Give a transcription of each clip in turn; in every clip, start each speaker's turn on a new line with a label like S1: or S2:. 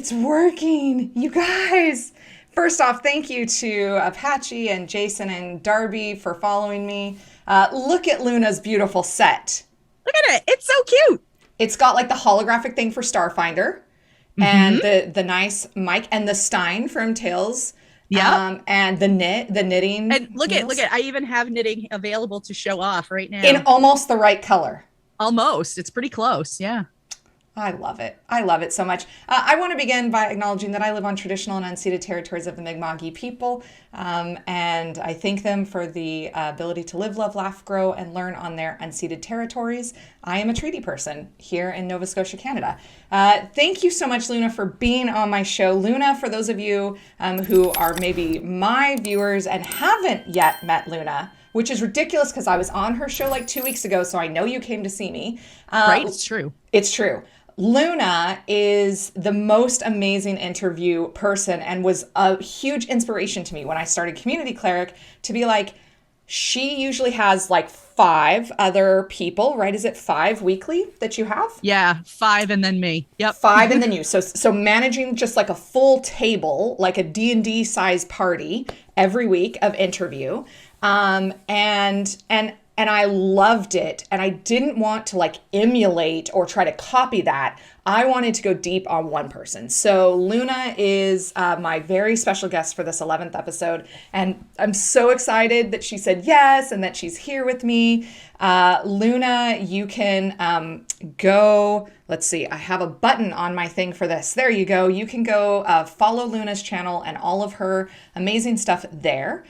S1: It's working, you guys. First off, thank you to Apache and Jason and Darby for following me. Look at Luna's beautiful set.
S2: Look at it. It's so cute.
S1: It's got like the holographic thing for Starfinder
S2: Mm-hmm.
S1: and the nice mic and the Stein from Tales,
S2: Yep.
S1: and the knitting
S2: And look
S1: needles
S2: at, I even have knitting available to show off right
S1: in
S2: now.
S1: almost the right color.
S2: Almost. It's pretty close. Yeah.
S1: I love it. I love it so much. I want to begin by acknowledging that I live on traditional and unceded territories of the Mi'kmaq people, and I thank them for the ability to live, love, laugh, grow, and learn on their unceded territories. I am a treaty person here in Nova Scotia, Canada. Thank you so much, Luna, for being on my show. Luna, for those of you who are maybe my viewers and haven't yet met Luna, which is ridiculous because I was on her show like 2 weeks ago, so I know you came to see me.
S2: Right? It's true.
S1: It's true. Luna is the most amazing interview person and was a huge inspiration to me when I started Community Cleric to be like, she usually has like five other people, right? Is it five weekly that you have?
S2: Yeah. Five and then me. Yep.
S1: Five and then you. So managing just like a full table, like a D&D size party every week of interview. And I loved it. And I didn't want to like emulate or try to copy that. I wanted to go deep on one person. So Luna is my very special guest for this 11th episode. And I'm so excited that she said yes and that she's here with me. Luna, you can go, let's see, I have a button on my thing for this. There you go. You can go follow Luna's channel and all of her amazing stuff there.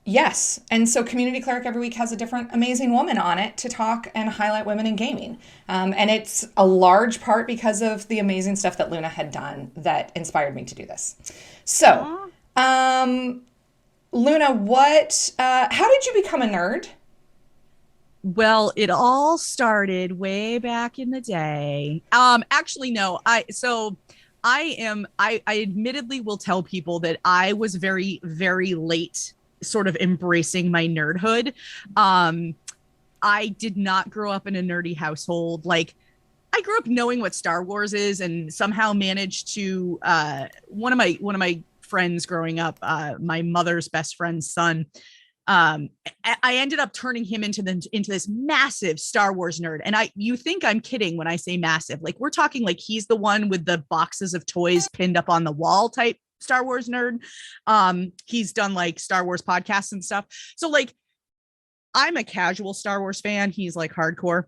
S1: Yes. And so Community Cleric every week has a different amazing woman on it to talk and highlight women in gaming. And it's a large part because of the amazing stuff that Luna had done that inspired me to do this. So,
S2: Aw.
S1: Luna, how did you become a nerd?
S2: Well, it all started way back in the day. Actually, no. I admittedly will tell people that I was very, very late sort of embracing my nerdhood. I did not grow up in a nerdy household. Like, I grew up knowing what Star Wars is and somehow managed to one of my friends growing up, my mother's best friend's son, I ended up turning him into this massive Star Wars nerd. And you think I'm kidding when I say massive. Like, we're talking like he's the one with the boxes of toys pinned up on the wall type Star Wars nerd. He's done like Star Wars podcasts and stuff. So like, I'm a casual Star Wars fan. He's like hardcore.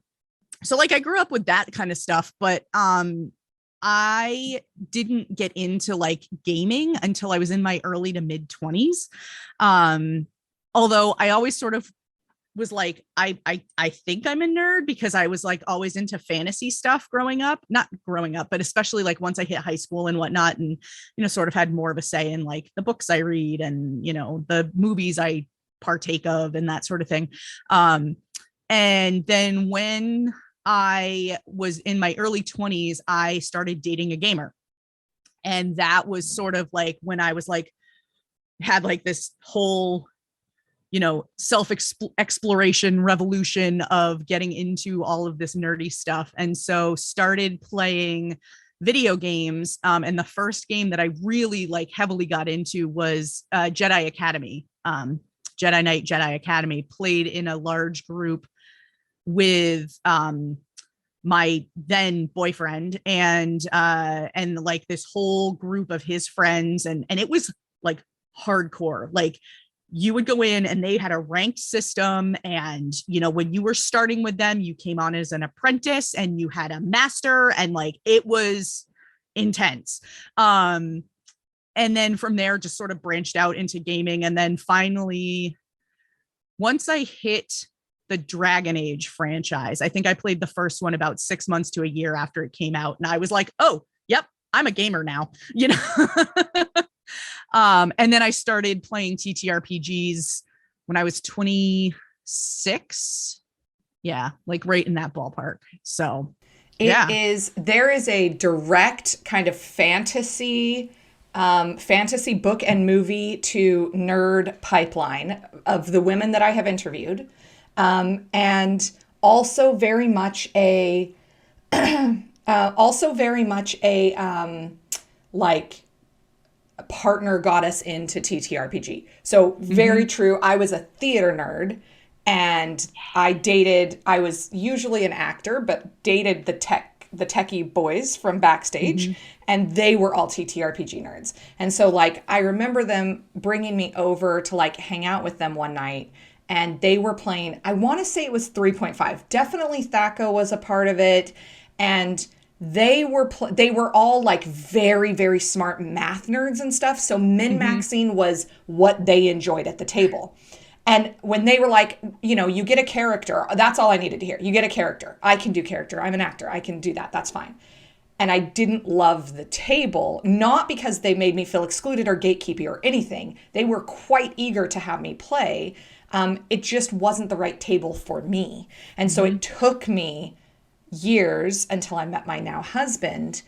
S2: So like, I grew up with that kind of stuff, but I didn't get into like gaming until I was in my early to mid 20s. Although I always sort of was like, I think I'm a nerd because I was like always into fantasy stuff growing up, not growing up, but especially like once I hit high school and whatnot, and, sort of had more of a say in like the books I read and, the movies I partake of and that sort of thing. And then when I was in my early 20s, I started dating a gamer. And that was sort of like when I was like, had like this whole self exploration revolution of getting into all of this nerdy stuff. And so started playing video games. And the first game that I really like heavily got into was Jedi Academy. Jedi Knight, Jedi Academy, played in a large group with my then boyfriend and like this whole group of his friends. And it was like hardcore. Like, you would go in and they had a ranked system. And, when you were starting with them, you came on as an apprentice and you had a master, and like, it was intense. And then from there, just sort of branched out into gaming. And then finally, once I hit the Dragon Age franchise, I think I played the first one about 6 months to a year after it came out. And I was like, oh, yep, I'm a gamer now, And then I started playing TTRPGs when I was 26. Yeah, like right in that ballpark. So, yeah.
S1: There is a direct kind of fantasy book and movie to nerd pipeline of the women that I have interviewed. And Also very much a, like partner got us into TTRPG. So very true. I was a theater nerd and I was usually an actor, but dated the techie boys from backstage and they were all TTRPG nerds. And so like, I remember them bringing me over to like hang out with them one night and they were playing, I want to say it was 3.5. Definitely Thaco was a part of it. And they were all like very, very smart math nerds and stuff. So min-maxing was what they enjoyed at the table. And when they were like, you know, you get a character, that's all I needed to hear. You get a character. I can do character. I'm an actor. I can do that. That's fine. And I didn't love the table, not because they made me feel excluded or gatekeepy or anything. They were quite eager to have me play. It just wasn't the right table for me. And so it took me years until I met my now husband,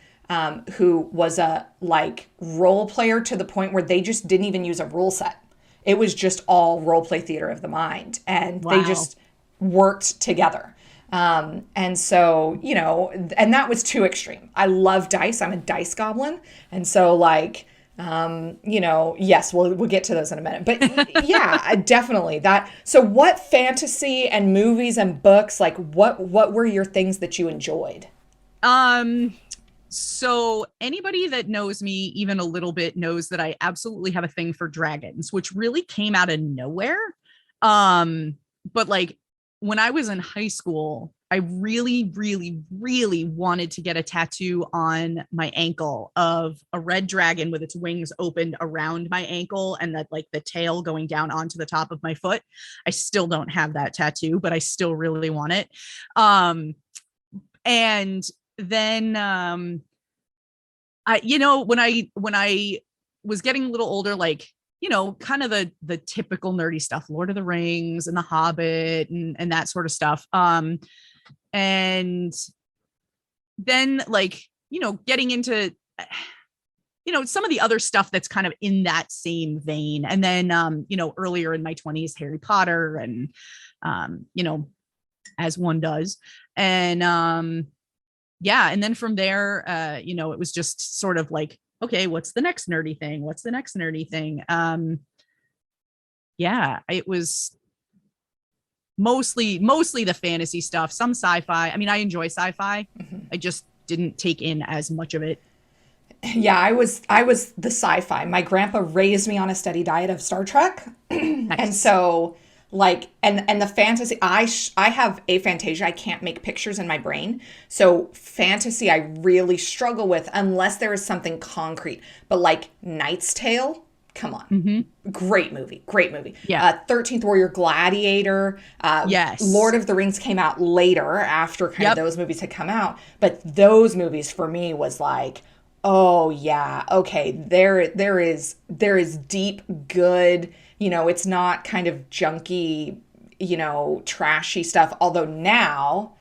S1: who was a like role player to the point where they just didn't even use a rule set. It was just all role play theater of the mind, and they just worked together. And so, you know, and that was too extreme. I love dice. I'm a dice goblin. And so like, you know, yes, we'll get to those in a minute, but yeah, definitely that. So what fantasy and movies and books, like what were your things that you enjoyed?
S2: So anybody that knows me even a little bit knows that I absolutely have a thing for dragons, which really came out of nowhere. But like when I was in high school, I really, really, really wanted to get a tattoo on my ankle of a red dragon with its wings opened around my ankle and that like the tail going down onto the top of my foot. I still don't have that tattoo, but I still really want it. And then I, you know, when I was getting a little older, like, you know, kind of the typical nerdy stuff, Lord of the Rings and The Hobbit and that sort of stuff. And then like, you know, getting into, you know, some of the other stuff that's kind of in that same vein. And then, you know, earlier in my 20s, Harry Potter and, you know, as one does. And, yeah. And then from there, you know, it was just sort of like, okay, what's the next nerdy thing? What's the next nerdy thing? Yeah, it was mostly the fantasy stuff, some sci-fi. I mean, I enjoy sci-fi. I just didn't take in as much of it.
S1: Yeah, I was the sci-fi. My grandpa raised me on a steady diet of Star Trek. And
S2: Nice.
S1: so like and the fantasy I have aphantasia. I can't make pictures in my brain. So fantasy I really struggle with unless there is something concrete. But like Knight's Tale, come on. Great movie. Great movie.
S2: Yeah.
S1: 13th Warrior, Gladiator.
S2: Yes.
S1: Lord of the Rings came out later after kind of
S2: Yep.
S1: those movies had come out. But those movies for me was like, oh yeah, okay, there is deep good, you know, it's not kind of junky, you know, trashy stuff. Although now,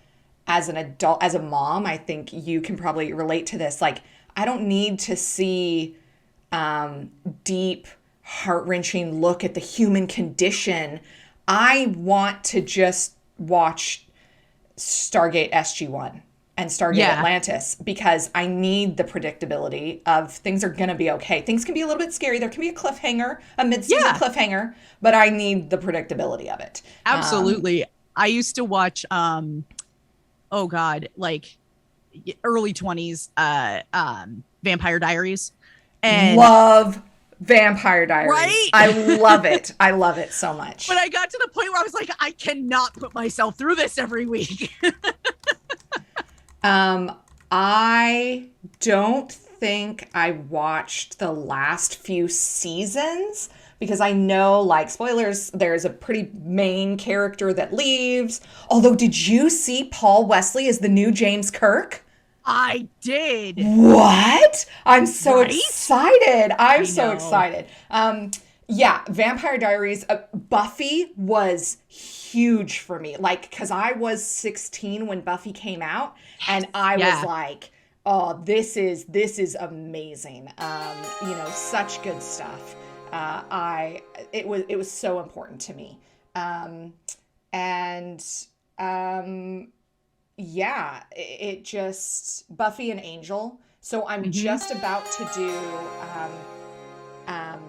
S1: as an adult, as a mom, I think you can probably relate to this. Like, I don't need to see deep, heart-wrenching look at the human condition. I want to just watch Stargate SG-1 and Stargate
S2: Yeah.
S1: Atlantis because I need the predictability of things are going to be okay. Things can be a little bit scary. There can be a cliffhanger, a mid-season
S2: Yeah.
S1: cliffhanger, but I need the predictability of it.
S2: Absolutely. I used to watch oh god, like early 20s Vampire Diaries. And
S1: Love Vampire Diaries.
S2: right?
S1: I love it. I love it so much.
S2: But I got to the point where I was like, I cannot put myself through this every week.
S1: I don't think I watched the last few seasons because I know, like, spoilers, there's a pretty main character that leaves. Although, did you see Paul Wesley as the new James Kirk?
S2: I did.
S1: What? I'm so
S2: Right?
S1: excited. I'm
S2: I
S1: so
S2: know.
S1: excited. Yeah, Vampire Diaries. Buffy was huge for me. Like, because I was 16 when Buffy came out, and I was
S2: Yeah.
S1: like, "Oh, this is amazing." You know, such good stuff. It was so important to me. And Yeah, it just Buffy and Angel. So I'm
S2: Hmm.
S1: just about to do um, um,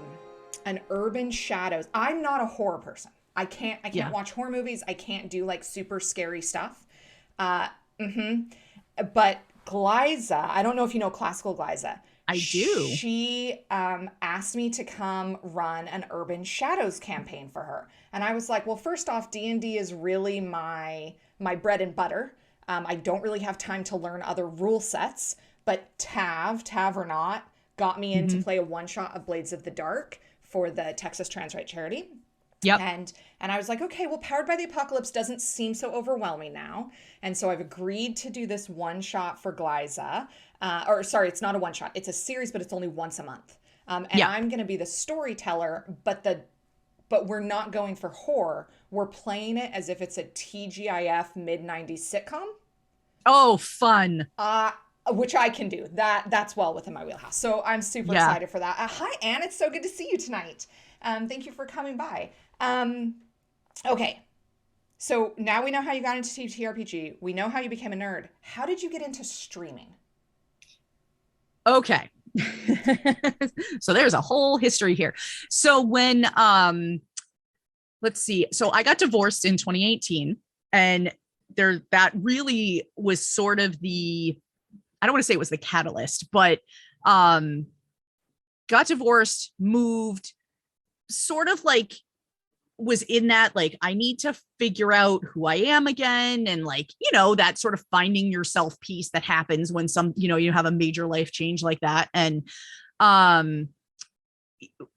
S1: an Urban Shadows. I'm not a horror person. I can't
S2: Yeah,
S1: watch horror movies. I can't do like super scary stuff. Uh, mhm. But Glyza, I don't know if you know classical Glyza.
S2: I do.
S1: She asked me to come run an Urban Shadows campaign for her, and I was like, well, first off, D&D is really my bread and butter. I don't really have time to learn other rule sets, but Tav or not, got me in to
S2: Hmm.
S1: play a one shot of Blades of the Dark for the Texas Trans Right charity.
S2: Yep.
S1: And I was like, okay, well, Powered by the Apocalypse doesn't seem so overwhelming now. And so I've agreed to do this one shot for Glyza. Or sorry, it's not a one shot. It's a series, but it's only once a month. And
S2: Yeah.
S1: I'm going to be the storyteller, but we're not going for horror. We're playing it as if it's a TGIF mid-90s sitcom.
S2: Oh, fun.
S1: Uh which I can do. That's well within my wheelhouse. So I'm super
S2: Yeah.
S1: excited for that. Hi, Anne. It's so good to see you tonight. Thank you for coming by. Um, okay, so now we know how you got into TTRPG. We know how you became a nerd. How did you get into streaming?
S2: Okay. So there's a whole history here. So when let's see. So I got divorced in 2018, and there that really was sort of the, I don't want to say it was the catalyst, but um got divorced, moved, sort of like was in that, like, I need to figure out who I am again, and like, that sort of finding yourself piece that happens when you have a major life change like that. And um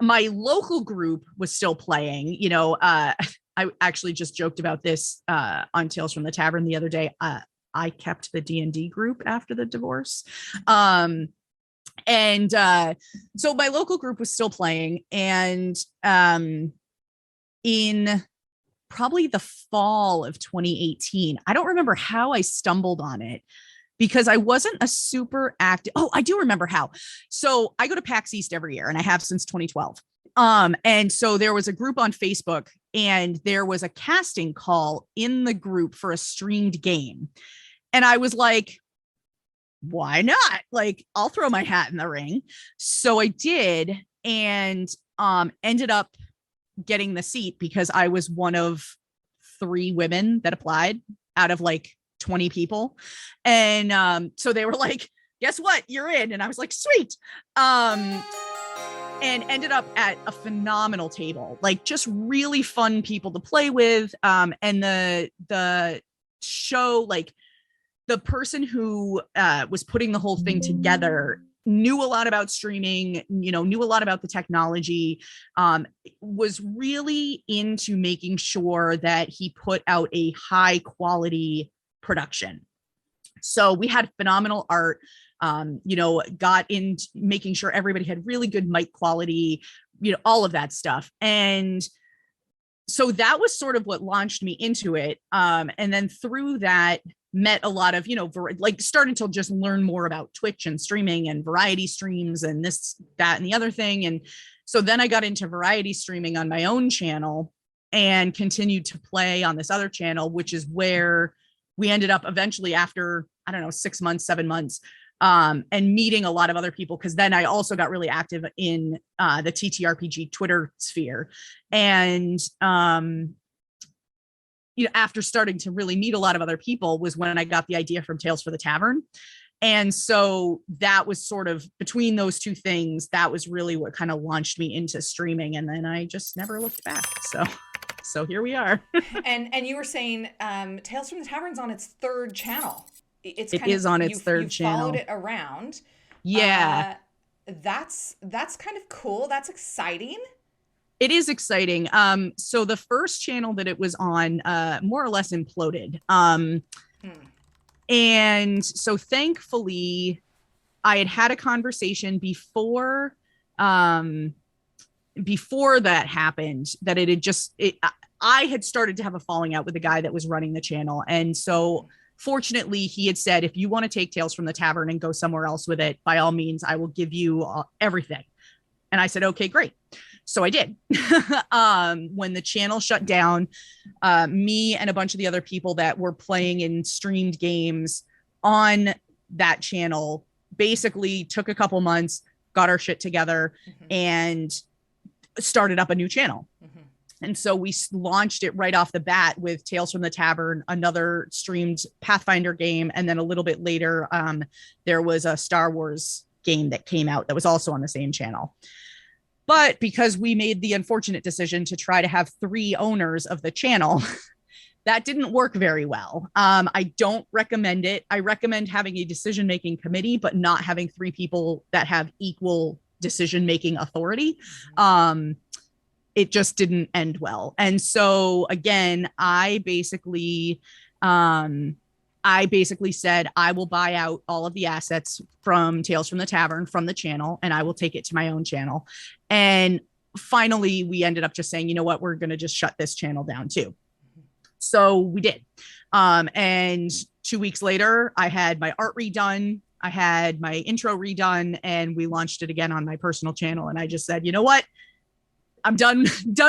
S2: my local group was still playing, I actually just joked about this on Tales from the Tavern the other day. I kept the D&D group after the divorce. And so my local group was still playing, and in probably the fall of 2018, I don't remember how I stumbled on it, because I wasn't a super active. Oh, I do remember how. So I go to PAX East every year, and I have since 2012. And so there was a group on Facebook, and there was a casting call in the group for a streamed game. And I was like, why not? Like, I'll throw my hat in the ring. So I did, and ended up getting the seat because I was one of 3 women that applied out of like 20 people. And so they were like, guess what? You're in. And I was like, sweet. And ended up at a phenomenal table, like just really fun people to play with. And the show, like, the person who was putting the whole thing together knew a lot about streaming, knew a lot about the technology, was really into making sure that he put out a high quality production. So we had phenomenal art, got into making sure everybody had really good mic quality, all of that stuff. And so that was sort of what launched me into it. And then through that, met a lot of, like, started to just learn more about Twitch and streaming and variety streams and this, that, and the other thing. And so then I got into variety streaming on my own channel and continued to play on this other channel, which is where we ended up eventually after, I don't know, 6 months, 7 months, and meeting a lot of other people. Cause then I also got really active in the TTRPG Twitter sphere. And after starting to really meet a lot of other people was when I got the idea from Tales for the Tavern. And so that was sort of between those two things, that was really what kind of launched me into streaming. And then I just never looked back. So here we are.
S1: And you were saying Tales from the Tavern's on its third channel. It's
S2: It
S1: kind of
S2: is on its third
S1: you've followed
S2: channel.
S1: it around.
S2: Yeah,
S1: Uh, that's kind of cool. That's exciting.
S2: it is exciting. So the first channel that it was on, more or less imploded.
S1: Hmm.
S2: And so thankfully I had had a conversation um, before that happened, that I had started to have a falling out with the guy that was running the channel. And so fortunately he had said, if you want to take Tales from the Tavern and go somewhere else with it, by all means, I will give you everything. And I said, okay, great. So I did. When the channel shut down, me and a bunch of the other people that were playing in streamed games on that channel basically took a couple months, got our shit together, and started up a new channel. And so we launched it right off the bat with Tales from the Tavern, another streamed Pathfinder game. And then a little bit later, there was a Star Wars game that came out that was also on the same channel. But because we made the unfortunate decision to try to have 3 owners of the channel, that didn't work very well. I don't recommend it. I recommend having a decision-making committee, but not having 3 people that have equal decision-making authority. It just didn't end well. And so again, I basically said, I will buy out all of the assets from Tales from the Tavern from the channel, and I will take it to my own channel. And finally, we ended up just saying, you know what, we're going to just shut this channel down too. So we did. And 2 weeks later, I had my art redone. I had my intro redone, and we launched it again on my personal channel. And I just said, you know what? I'm done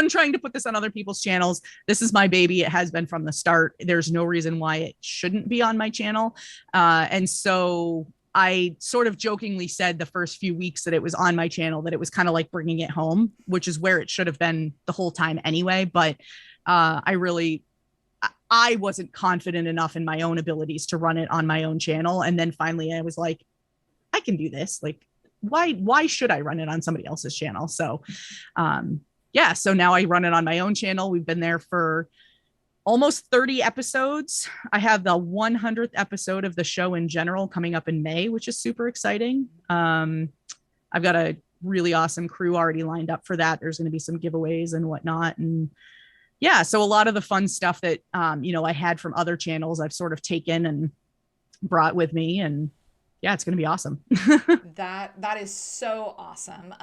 S2: trying to put this on other people's channels. This is my baby. It has been from the start. There's no reason why it shouldn't be on my channel. And so I sort of jokingly said the first few weeks that it was on my channel, that it was kind of like bringing it home, which is where it should have been the whole time anyway. But I wasn't confident enough in my own abilities to run it on my own channel. And then finally I was like, I can do this. Like, why should I run it on somebody else's channel? So, so now I run it on my own channel. We've been there for almost 30 episodes. I have the 100th episode of the show in general coming up in May, which is super exciting. I've got a really awesome crew already lined up for that. There's going to be some giveaways and whatnot. And so a lot of the fun stuff that, I had from other channels, I've sort of taken and brought with me, and it's going to be awesome.
S1: That is so awesome.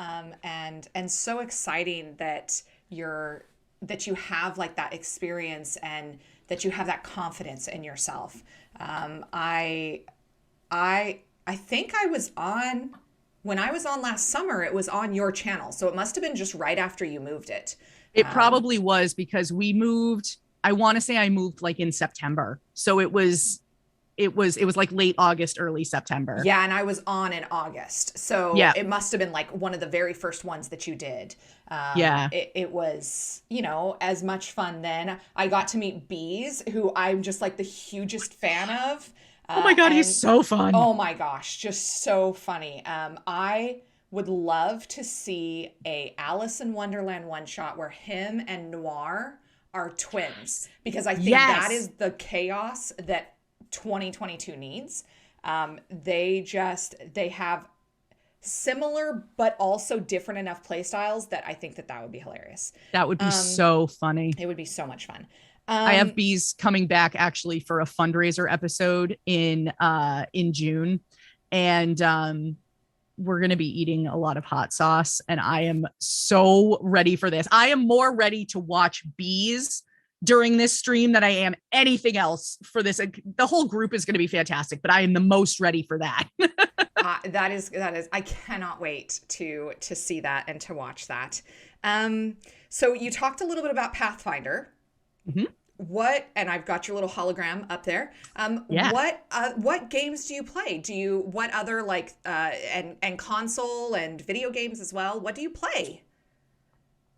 S1: And so exciting that you have like that experience and that you have that confidence in yourself. I think when I was on last summer, it was on your channel. So it must've been just right after you moved it.
S2: It probably was, because we moved, I want to say I moved like in September. So it was like late August, early September.
S1: Yeah. And I was on in August. So it must've been like one of the very first ones that you did. It was, as much fun then. I got to meet Bees, who I'm just like the hugest fan of.
S2: Oh my God, he's so fun.
S1: Oh my gosh, just so funny. I would love to see a Alice in Wonderland one-shot where him and Noir are twins, because I think that is the chaos that 2022 needs. They have similar but also different enough play styles that I think that would be hilarious.
S2: That would be so funny.
S1: It would be so much fun.
S2: I have Bees coming back actually for a fundraiser episode in June, and we're going to be eating a lot of hot sauce, and I am so ready for this. I am more ready to watch Bees during this stream than I am anything else for this. The whole group is going to be fantastic, but I am the most ready for that.
S1: That is, I cannot wait to see that and to watch that. So you talked a little bit about Pathfinder.
S2: Mm-hmm.
S1: And I've got your little hologram up there. What games do you play? What other and console and video games as well? What do you play?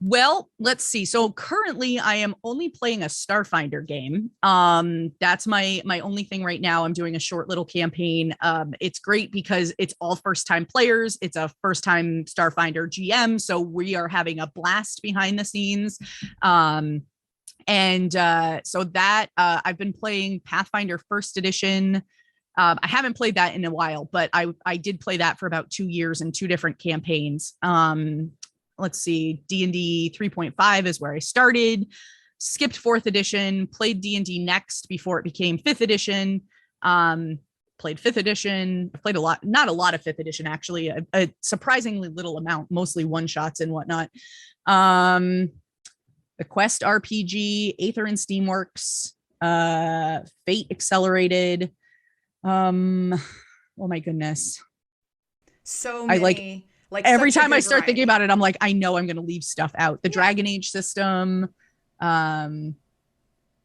S2: Well, let's see. So currently I am only playing a Starfinder game. That's my only thing right now. I'm doing a short little campaign. It's great because it's all first time players. It's a first time Starfinder GM. So we are having a blast behind the scenes. So that I've been playing Pathfinder First Edition. I haven't played that in a while, but I did play that for about 2 years in 2 different campaigns. Let's see, D&D 3.5 is where I started, skipped 4th edition, played D&D Next before it became 5th edition, played 5th edition. I played not a lot of 5th edition, actually, a surprisingly little amount, mostly one-shots and whatnot. The Quest RPG, Aether and Steamworks, Fate Accelerated. Oh my goodness.
S1: So many. Like
S2: Every
S1: such a
S2: time I
S1: good
S2: start thinking
S1: variety.
S2: about it, I'm like, I know I'm going to leave stuff out. The
S1: Yeah.
S2: Dragon Age system. Um,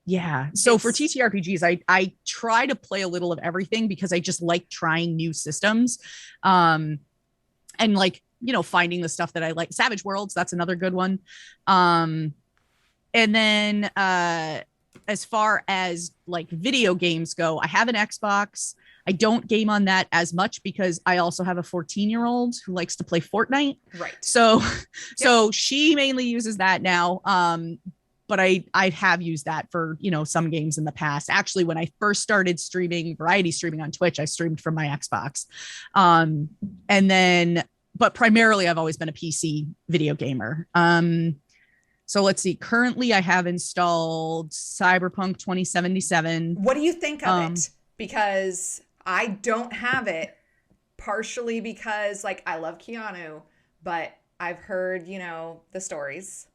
S2: yeah. So for
S1: It's
S2: TTRPGs, I try to play a little of everything because I just like trying new systems. Um, and like, finding the stuff that I like. Savage Worlds, that's another good one. Um, and then as far as like video games go, I have an Xbox. I don't game on that as much because I also have a 14-year-old who likes to play Fortnite.
S1: right.
S2: So
S1: Yep.
S2: so she mainly uses that now. But I have used that for, some games in the past. Actually, when I first started streaming, variety streaming on Twitch, I streamed from my Xbox. Um, and then but primarily I've always been a PC video gamer. So let's see. Currently, I have installed Cyberpunk 2077.
S1: What do you think of
S2: Um,
S1: it? Because I don't have it, partially because like I love Keanu, but I've heard, the stories.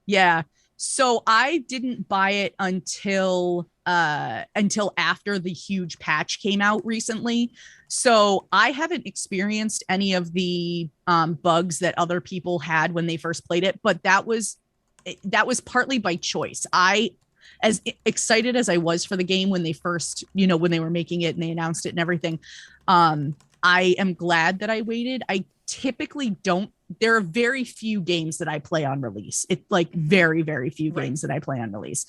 S2: yeah. So I didn't buy it until after the huge patch came out recently. So I haven't experienced any of the bugs that other people had when they first played it, but that was partly by choice. As excited as I was for the game when they first, when they were making it and they announced it and everything, I am glad that I waited. I typically don't. There are very few games that I play on release. It's like very, very few
S1: Right.
S2: games that I play on release.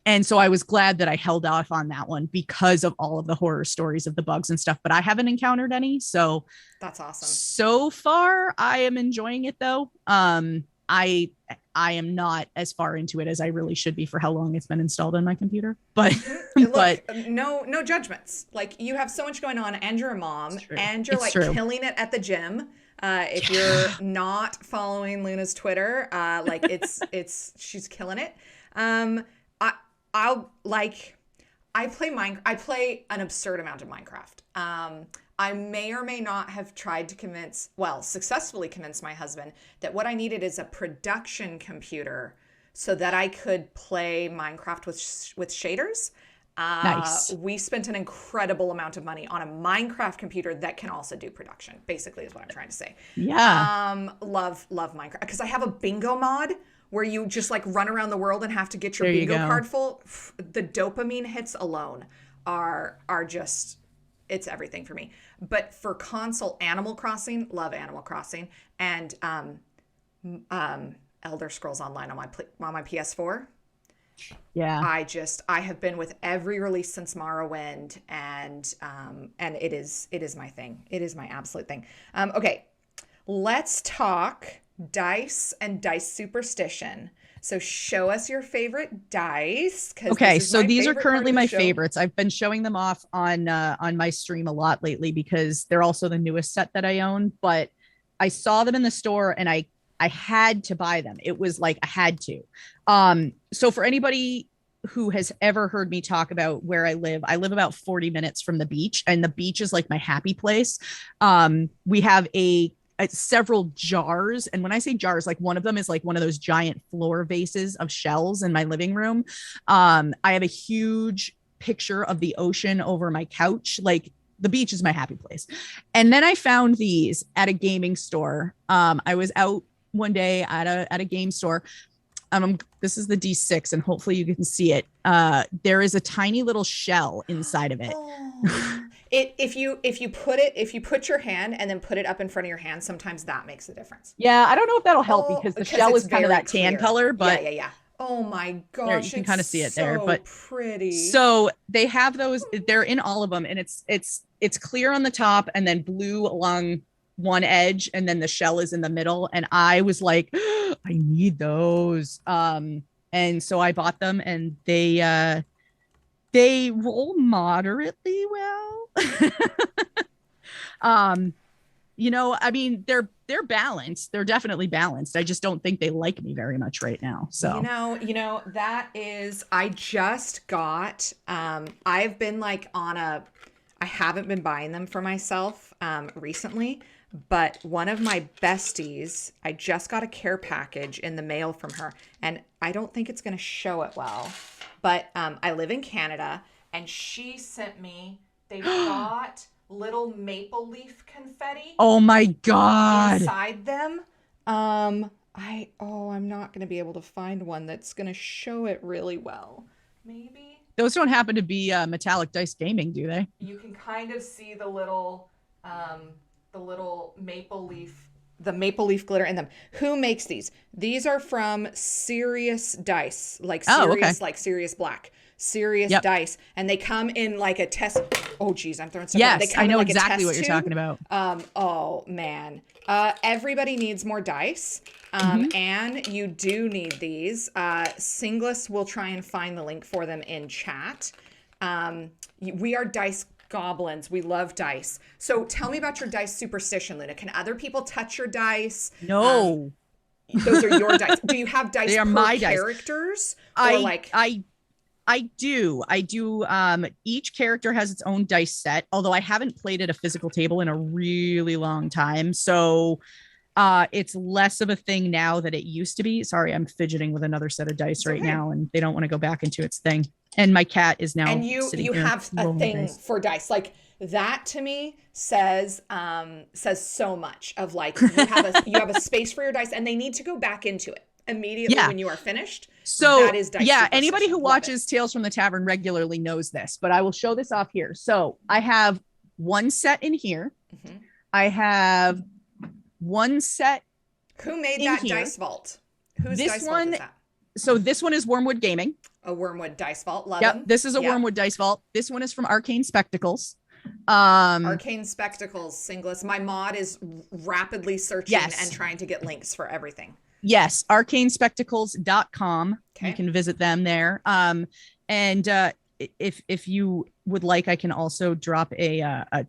S2: And so I was glad that I held off on that one because of all of the horror stories of the bugs and stuff, but I haven't encountered any.
S1: That's awesome.
S2: So far I am enjoying it though. I am not as far into it as I really should be for how long it's been installed on my computer. But
S1: Look,
S2: but
S1: no judgments. Like you have so much going on, and you're a mom, and you're
S2: it's
S1: like
S2: true.
S1: killing it at the gym. If you're not following Luna's Twitter, like it's she's killing it. I I'll like I play an absurd amount of Minecraft. I may or may not have tried to successfully convince my husband that what I needed is a production computer so that I could play Minecraft with shaders.
S2: Nice.
S1: We spent an incredible amount of money on a Minecraft computer that can also do production, basically, is what I'm trying to say.
S2: Yeah.
S1: Love Minecraft because I have a bingo mod where you just like run around the world and have to get your
S2: There you
S1: bingo
S2: go.
S1: card full. The dopamine hits alone are just it's everything for me. But for console, Animal Crossing, love Animal Crossing, and Elder Scrolls Online on my PS4.
S2: Yeah.
S1: I have been with every release since Morrowind, and it is my thing. It is my absolute thing. Okay, let's talk dice and dice superstition. So show us your favorite dice.
S2: Okay, so these are
S1: Part
S2: currently
S1: of the
S2: my
S1: show.
S2: favorites. I've been showing them off on my stream a lot lately because they're also the newest set that I own, but I saw them in the store and I had to buy them. It was like I had to. So for anybody who has ever heard me talk about where I live about 40 minutes from the beach, and the beach is like my happy place. We have several jars, and when I say jars, like one of them is like one of those giant floor vases of shells in my living room. I have a huge picture of the ocean over my couch. Like the beach is my happy place. And then I found these at a gaming store. I was out one day at a game store. This is the D6, and hopefully you can see it. There is a tiny little shell inside of it.
S1: Oh. If you put your hand and then put it up in front of your hand, sometimes that makes a difference.
S2: Yeah, I don't know if that'll help
S1: Oh,
S2: because the
S1: because
S2: shell
S1: it's
S2: is kind of
S1: very
S2: that tan
S1: clear.
S2: color, but
S1: Yeah. Oh my
S2: there you
S1: gosh,
S2: can
S1: it's
S2: kind of see it there.
S1: so
S2: But
S1: pretty.
S2: so they have those, they're in all of them, and it's clear on the top and then blue along one edge, and then the shell is in the middle. And I was like, I need those. And so I bought them, and they roll moderately well. um I mean, they're balanced. They're definitely balanced. I just don't think they like me very much right now. So
S1: That is, I just got, I've been like I haven't been buying them for myself recently, but one of my besties, I just got a care package in the mail from her, and I don't think it's going to show it well, but I live in Canada, and she sent me, they've got little maple leaf confetti
S2: Oh my God.
S1: inside them. I'm not going to be able to find one that's going to show it really well. Maybe
S2: Those don't happen to be Metallic Dice Gaming, do they?
S1: you can kind of see the little the maple leaf glitter in them. Who makes these? These are from Serious Dice, like serious, like Serious Black, Serious Dice, and they come in like a test. Oh, geez, I'm throwing stuff.
S2: Yes,
S1: they come
S2: I know
S1: like
S2: exactly what you're talking about.
S1: Oh man, everybody needs more dice, and you do need these. Singlis will try and find the link for them in chat. We are dice goblins. We love dice. So tell me about your dice superstition, Luna. Can other people touch your dice?
S2: No.
S1: Those are your dice. Do you have dice
S2: They are
S1: per
S2: my
S1: characters?
S2: I do. Each character has its own dice set, although I haven't played at a physical table in a really long time. So it's less of a thing now than it used to be. Sorry, I'm fidgeting with another set of dice right now, and they don't want to go back into its thing. And my cat is now.
S1: And you have a thing for dice. Like that to me says so much of like you have a space for your dice, and they need to go back into it immediately when you are finished.
S2: So
S1: that is dice
S2: anybody who watches Tales from the Tavern regularly knows this, but I will show this off here. So I have one set in here. Mm-hmm. I have one set.
S1: Who made that here. Dice vault? Whose
S2: this
S1: dice
S2: one,
S1: vault is that?
S2: So this one is Wormwood Gaming.
S1: A Wormwood dice vault. Love them.
S2: This is a Wormwood dice vault. This one is from Arcane Spectacles.
S1: Arcane Spectacles, Singlis. My mod is rapidly searching and trying to get links for everything.
S2: Yes, arcanespectacles.com.
S1: Okay.
S2: You can visit them there. And if you would like, I can also drop a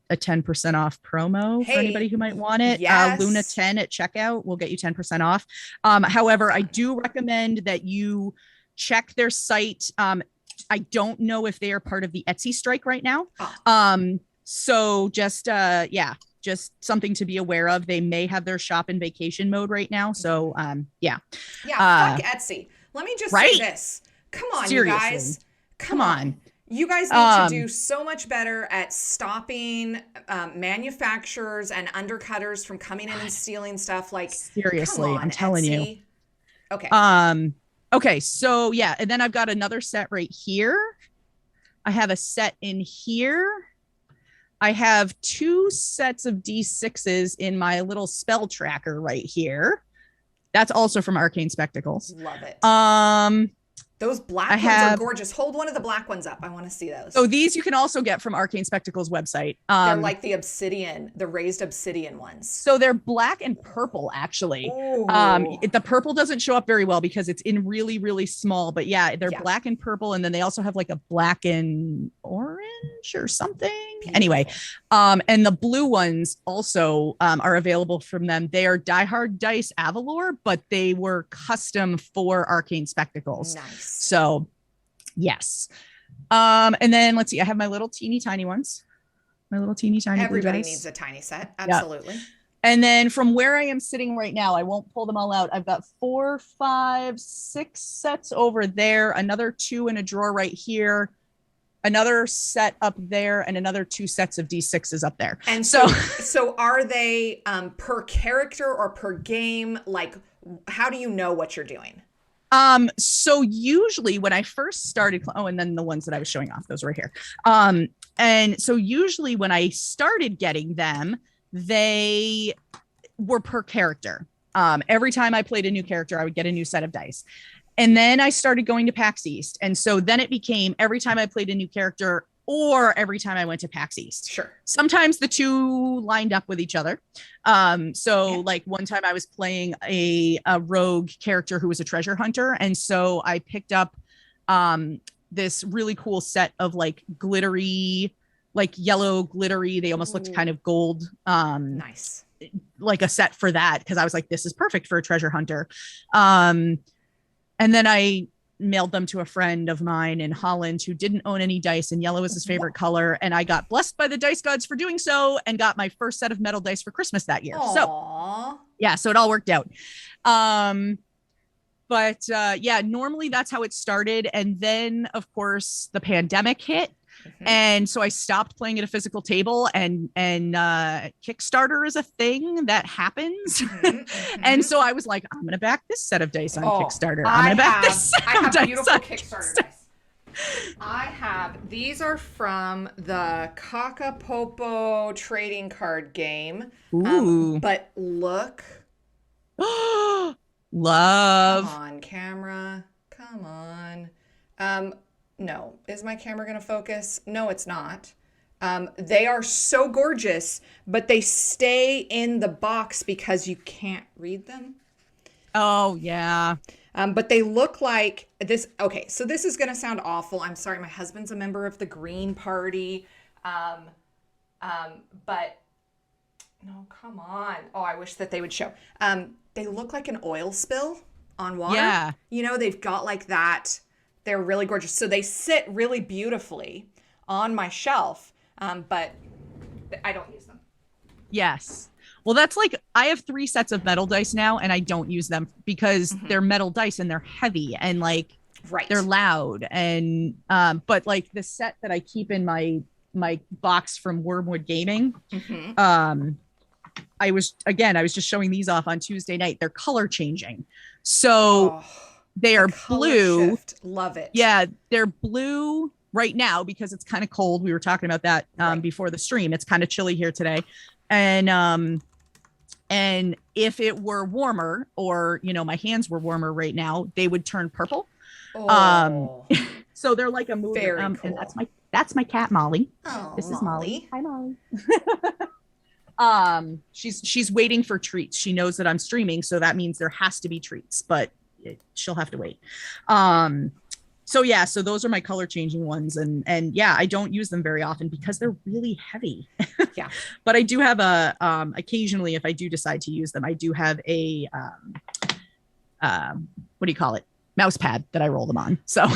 S2: 10% off promo for anybody who might want it.
S1: Yes.
S2: Luna 10 at checkout will get you 10% off. However, I do recommend that you check their site. I don't know if they are part of the Etsy strike right now. So just something to be aware of. They may have their shop in vacation mode right now. So
S1: fuck Etsy. Let me just say this. Come on, seriously. You guys. Come on. You guys need to do so much better at stopping manufacturers and undercutters from coming in and stealing stuff. Like
S2: seriously,
S1: on,
S2: I'm telling
S1: Etsy.
S2: you.
S1: Okay.
S2: Okay. So and then I've got another set right here. I have a set in here. I have two sets of D6s in my little spell tracker right here. That's also from Arcane Spectacles.
S1: Love it. Those black ones are gorgeous. Hold one of the black ones up. I want to see those.
S2: So these you can also get from Arcane Spectacles website.
S1: They're like the obsidian, the raised obsidian ones.
S2: So they're black and purple, actually. The purple doesn't show up very well because it's in really, really small. But they're black and purple. And then they also have like a black and orange or something. Beautiful. Anyway, and the blue ones also are available from them. They are Die Hard Dice Avalor, but they were custom for Arcane Spectacles.
S1: Nice.
S2: So yes. And then let's see, I have my little teeny tiny ones. My little teeny tiny.
S1: Everybody needs a tiny set. Absolutely.
S2: Yeah. And then from where I am sitting right now, I won't pull them all out. I've got 4, 5, 6 sets over there, another 2 in a drawer right here, another set up there, and another 2 sets of D6s up there.
S1: And so are they per character or per game? Like, how do you know what you're doing?
S2: So usually when I first started, and then the ones that I was showing off, those were here. And so usually when I started getting them, they were per character. Every time I played a new character, I would get a new set of dice. And then I started going to PAX East. And so then it became every time I played a new character or every time I went to PAX East.
S1: Sure.
S2: Sometimes the two lined up with each other. Like one time I was playing a rogue character who was a treasure hunter. And so I picked up this really cool set of like glittery, like yellow glittery. They almost looked kind of gold.
S1: Nice.
S2: Like a set for that. Cause I was like, this is perfect for a treasure hunter. And then I mailed them to a friend of mine in Holland who didn't own any dice, and yellow was his favorite color. And I got blessed by the dice gods for doing so and got my first set of metal dice for Christmas that year.
S1: Aww.
S2: So it all worked out. Normally that's how it started. And then of course the pandemic hit. And so I stopped playing at a physical table, and Kickstarter is a thing that happens. And so I was like, I'm going to back this set of dice on Kickstarter. I'm going to back this set
S1: I
S2: of
S1: have
S2: dice
S1: beautiful
S2: on
S1: Kickstarter dice. These are from the Kakapopo trading card game.
S2: Ooh.
S1: But look.
S2: Love.
S1: Come on, camera. Come on. No. Is my camera going to focus? No, it's not. They are so gorgeous, but they stay in the box because you can't read them.
S2: Oh, yeah.
S1: But they look like this. Okay, so this is going to sound awful. I'm sorry. My husband's a member of the Green Party. But no, come on. Oh, I wish that they would show. They look like an oil spill on water.
S2: Yeah.
S1: You know, they've got like that. They're really gorgeous. So they sit really beautifully on my shelf, but I don't use them.
S2: Yes. Well, that's like, I have 3 sets of metal dice now, and I don't use them because they're metal dice and they're heavy and like they're loud. And but like the set that I keep in my box from Wormwood Gaming, I was just showing these off on Tuesday night. They're color changing. So they are blue.
S1: Shift. Love it.
S2: Yeah, they're blue right now because it's kind of cold. We were talking about that before the stream. It's kind of chilly here today. And if it were warmer, or, you know, my hands were warmer right now, they would turn purple. So they're like a movie.
S1: Very cool.
S2: And that's my cat, Molly.
S1: Oh,
S2: this is Molly.
S1: Hi, Molly.
S2: She's waiting for treats. She knows that I'm streaming, so that means there has to be treats, but she'll have to wait. So yeah, so those are my color changing ones, and yeah, I don't use them very often because they're really heavy.
S1: Yeah.
S2: But I do have occasionally, if I do decide to use them, I do have a what do you call it? Mouse pad that I roll them on. So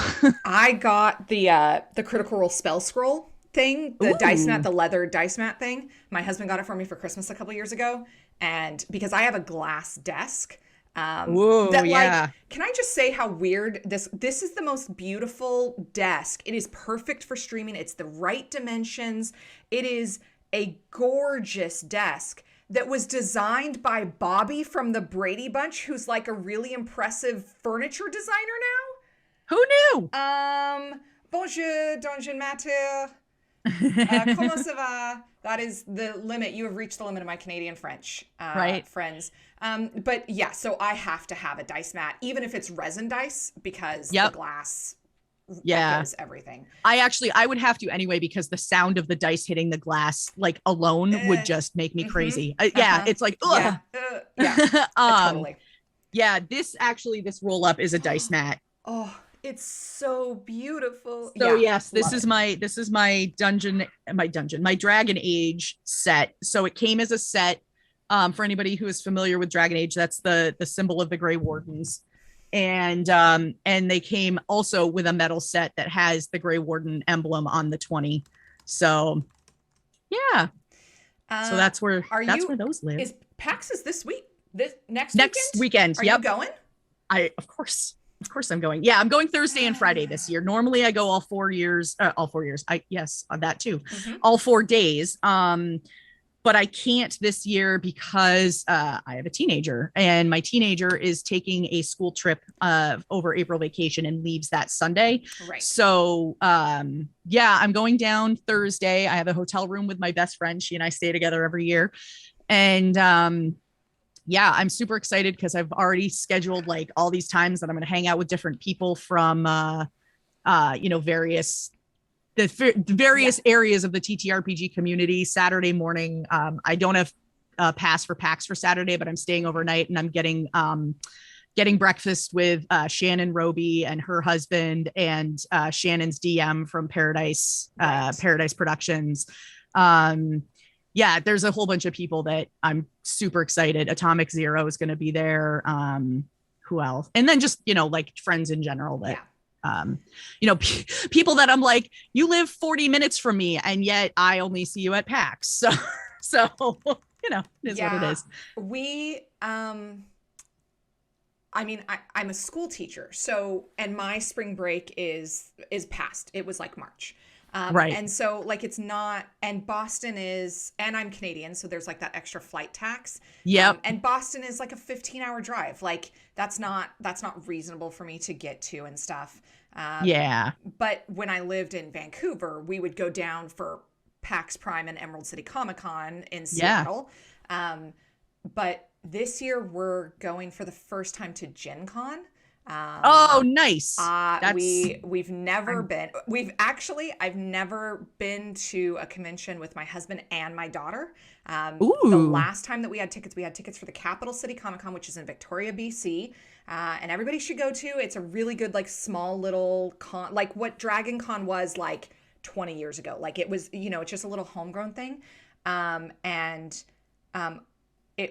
S1: I got the Critical Role spell scroll thing, the dice mat, the leather dice mat thing. My husband got it for me for Christmas a couple years ago, and because I have a glass desk. Can I just say how weird this is? The most beautiful desk. It is perfect for streaming. It's the right dimensions. It is a gorgeous desk that was designed by Bobby from the Brady Bunch, who's like a really impressive furniture designer now.
S2: Who knew?
S1: Bonjour, Donjon Matter. Comment ça va? That is the limit. You have reached the limit of my Canadian French, friends. But yeah, so I have to have a dice mat, even if it's resin dice, because the glass echoes everything.
S2: I would have to anyway, because the sound of the dice hitting the glass like alone would just make me crazy. It's like, ugh.
S1: Totally.
S2: Yeah, this roll up is a dice mat.
S1: Oh, it's so beautiful.
S2: So yes, this is my Dragon Age set. So it came as a set. For anybody who is familiar with Dragon Age, that's the symbol of the Grey Wardens. And they came also with a metal set that has the Grey Warden emblem on the 20. So yeah. So that's where those live.
S1: Is PAX this week? Next
S2: weekend?
S1: Are you going?
S2: Of course I'm going. Yeah, I'm going Thursday and Friday this year. Normally I go all 4 years. All 4 years. On that too. All 4 days. But I can't this year because I have a teenager, and my teenager is taking a school trip over April vacation and leaves that Sunday.
S1: Right.
S2: So I'm going down Thursday. I have a hotel room with my best friend. She and I stay together every year. And I'm super excited because I've already scheduled like all these times that I'm going to hang out with different people from, various areas of the TTRPG community. Saturday morning, I don't have a pass for PAX for Saturday, but I'm staying overnight, and I'm getting breakfast with Shannon Roby and her husband, and Shannon's DM from Paradise Productions. There's a whole bunch of people that I'm super excited. Atomic Zero is going to be there. Who else? And then just, like friends in general that, people that I'm like, you live 40 minutes from me, and yet I only see you at PAX. So it is what it is.
S1: We, I'm a school teacher, and my spring break is past. It was like March.
S2: Right.
S1: And so like it's not, and Boston is, and I'm Canadian, so there's like that extra flight tax.
S2: Yep.
S1: And Boston is like a 15-hour drive. Like that's not reasonable for me to get to and stuff.
S2: Yeah.
S1: But when I lived in Vancouver, we would go down for PAX Prime and Emerald City Comic Con in
S2: Yeah.
S1: Seattle. But this year we're going for the first time to Gen Con.
S2: Oh, nice. That's
S1: We've never
S2: I'm
S1: been. I've never been to a convention with my husband and my daughter. The
S2: ooh.
S1: last time that we had tickets for the Capital City Comic Con, which is in Victoria, BC. And everybody should go to. It's a really good, like small little con, like what Dragon Con was like 20 years ago. Like it was, it's just a little homegrown thing. And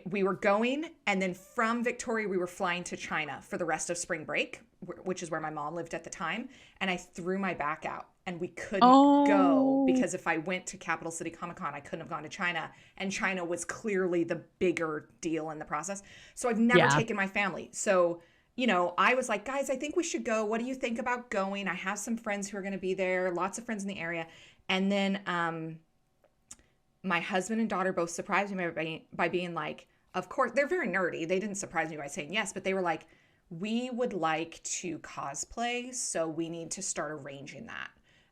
S1: we were going, and then from Victoria, we were flying to China for the rest of spring break, which is where my mom lived at the time. And I threw my back out, and we couldn't go
S2: Oh.
S1: because if I went to Capital City Comic Con, I couldn't have gone to China. And China was clearly the bigger deal in the process. So I've never
S2: Yeah.
S1: taken my family. So, I was like, guys, I think we should go. What do you think about going? I have some friends who are going to be there, lots of friends in the area. And then, my husband and daughter both surprised me by being like, of course, they're very nerdy. They didn't surprise me by saying yes, but they were like, we would like to cosplay, so we need to start arranging that.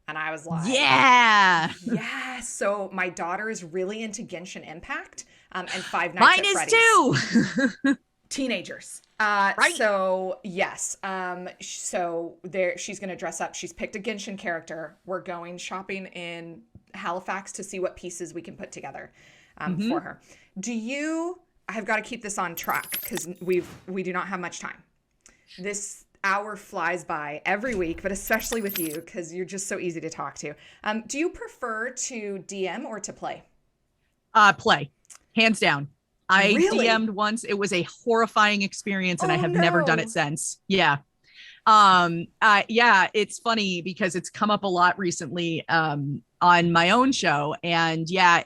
S1: And I was like,
S2: Yeah.
S1: yes. So my daughter is really into Genshin Impact and Five Nights
S2: Mine
S1: at
S2: is
S1: Freddy's.
S2: too.
S1: Teenagers.
S2: Right.
S1: So yes. So there, she's going to dress up. She's picked a Genshin character. We're going shopping in Halifax to see what pieces we can put together for her. I've got to keep this on track because we do not have much time. This hour flies by every week, but especially with you because you're just so easy to talk to. Do you prefer to DM or to play?
S2: Play. Hands down. I
S1: Really?
S2: DM'd once. It was a horrifying experience and I
S1: Oh
S2: have never done
S1: no.
S2: it since. Yeah. Yeah, it's funny because it's come up a lot recently on my own show. And yeah,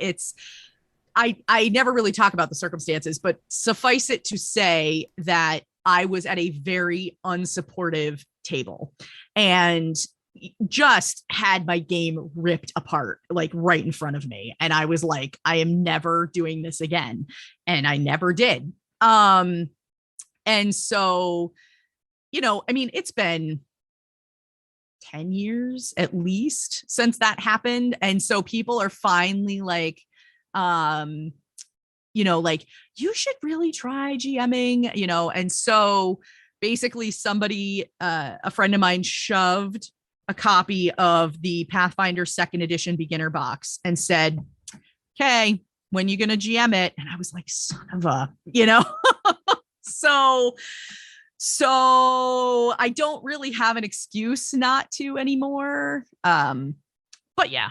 S2: I never really talk about the circumstances, but suffice it to say that I was at a very unsupportive table and just had my game ripped apart, like right in front of me. And I was like, I am never doing this again. And I never did. And so, I mean, it's been 10 years at least since that happened. And so people are finally like, like you should really try GMing, and so basically somebody, a friend of mine shoved a copy of the Pathfinder second edition beginner box and said, okay, when you going to GM it? And I was like, son of a, so I don't really have an excuse not to anymore. But yeah.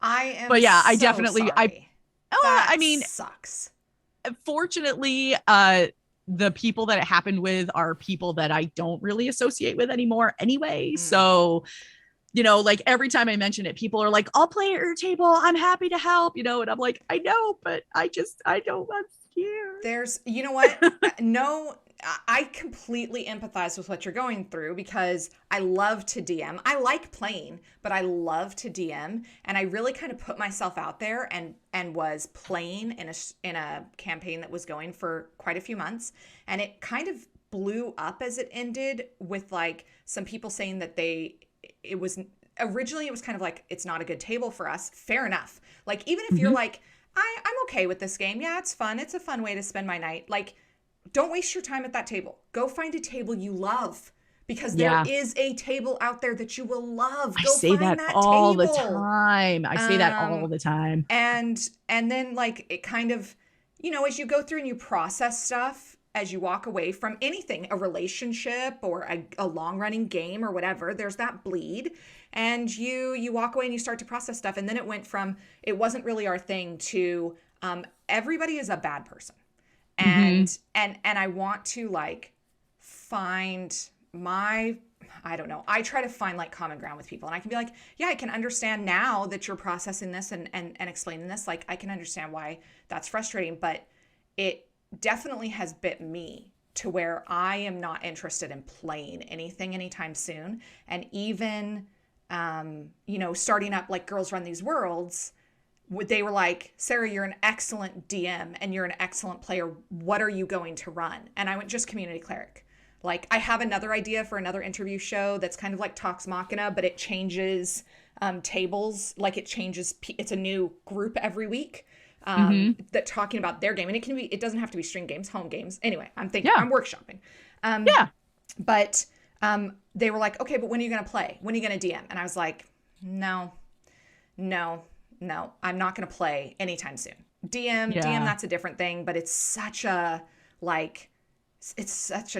S1: I am
S2: But yeah, I
S1: so
S2: definitely,
S1: sorry.
S2: I mean,
S1: sucks.
S2: fortunately, the people that it happened with are people that I don't really associate with anymore anyway. So, like every time I mention it, people are like, I'll play at your table. I'm happy to help, and I'm like, I know, but I don't, I'm scared.
S1: There's, you know what? No, I completely empathize with what you're going through because I love to DM. I like playing, but I love to DM, and I really kind of put myself out there and was playing in a campaign that was going for quite a few months, and it kind of blew up as it ended with like some people saying that it was originally kind of like it's not a good table for us. Fair enough. Like even if you're like I'm okay with this game. Yeah, it's fun. It's a fun way to spend my night. Like, don't waste your time at that table. Go find a table you love because there is a table out there that you will love. Go
S2: I say
S1: find
S2: that all
S1: table.
S2: the time. I say that all the time.
S1: And then like it kind of, as you go through and you process stuff, as you walk away from anything, a relationship or a long running game or whatever, there's that bleed. And you walk away and you start to process stuff. And then it went from, it wasn't really our thing to everybody is a bad person. And I want to like find I don't know. I try to find like common ground with people and I can be like, yeah, I can understand now that you're processing this and explaining this. Like I can understand why that's frustrating, but it definitely has bit me to where I am not interested in playing anything anytime soon. And even starting up like Girls Run These Worlds, they were like, Sarah, you're an excellent DM and you're an excellent player. What are you going to run? And I went, just community cleric. Like, I have another idea for another interview show that's kind of like Talks Machina, but it changes tables. Like, it's a new group every week that talking about their game. And it doesn't have to be string games, home games. Anyway, I'm workshopping. But they were like, okay, but when are you going to play? When are you going to DM? And I was like, no, I'm not going to play anytime soon. DM, that's a different thing, but it's such a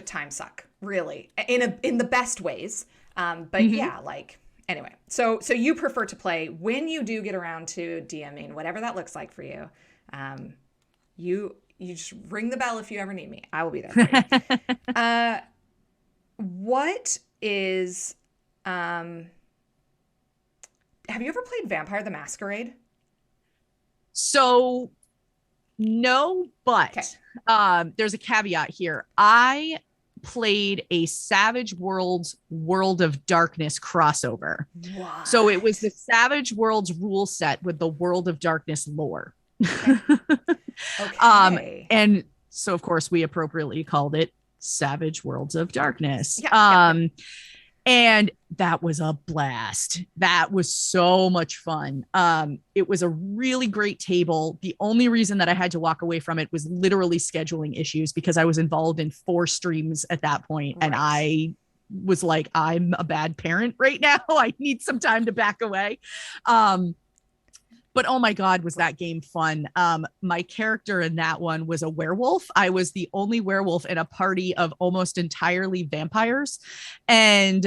S1: time suck, really, in the best ways. But yeah, like, anyway, so you prefer to play when you do get around to DMing, whatever that looks like for you. You just ring the bell if you ever need me. I will be there for you. What is, have you ever played Vampire the Masquerade?
S2: So no, but there's a caveat here. I played a Savage Worlds World of Darkness crossover.
S1: What?
S2: So it was the Savage Worlds rule set with the World of Darkness lore.
S1: Okay.
S2: And so of course we appropriately called it Savage Worlds of Darkness. And that was a blast. That was so much fun. It was a really great table. The only reason that I had to walk away from it was literally scheduling issues because I was involved in 4 streams at that point. And I was like, I'm a bad parent right now. I need some time to back away. But oh my God, was that game fun. My character in that one was a werewolf. I was the only werewolf in a party of almost entirely vampires. And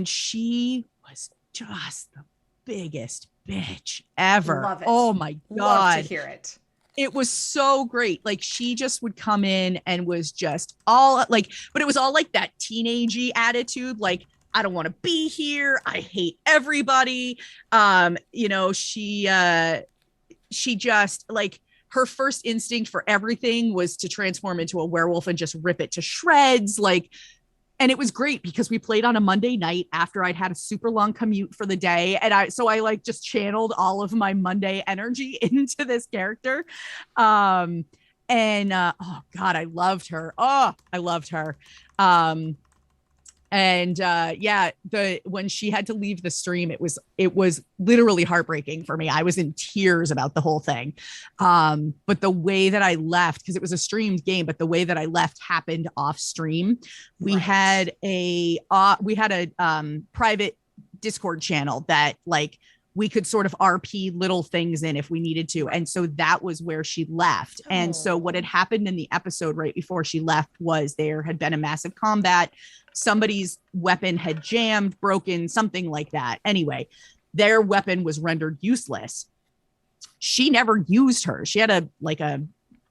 S2: she was just the biggest bitch ever.
S1: Love it.
S2: Oh my God.
S1: Love to hear it.
S2: It was so great. Like, she just would come in and was just all like, but it was all like that teenagey attitude. Like, I don't want to be here. I hate everybody. She just, like, her first instinct for everything was to transform into a werewolf and just rip it to shreds. Like, and it was great because we played on a Monday night after I'd had a super long commute for the day. And I like just channeled all of my Monday energy into this character. Oh God, I loved her. Oh, I loved her. When she had to leave the stream, it was literally heartbreaking for me. I was in tears about the whole thing. But the way that I left, because it was a streamed game, but the way that I left happened off stream. We had a private Discord channel that, like, we could sort of RP little things in if we needed to. And so that was where she left. Oh. And so what had happened in the episode right before she left was there had been a massive combat. Somebody's weapon had jammed, broken, something like that. Anyway, their weapon was rendered useless. She never used her. She had a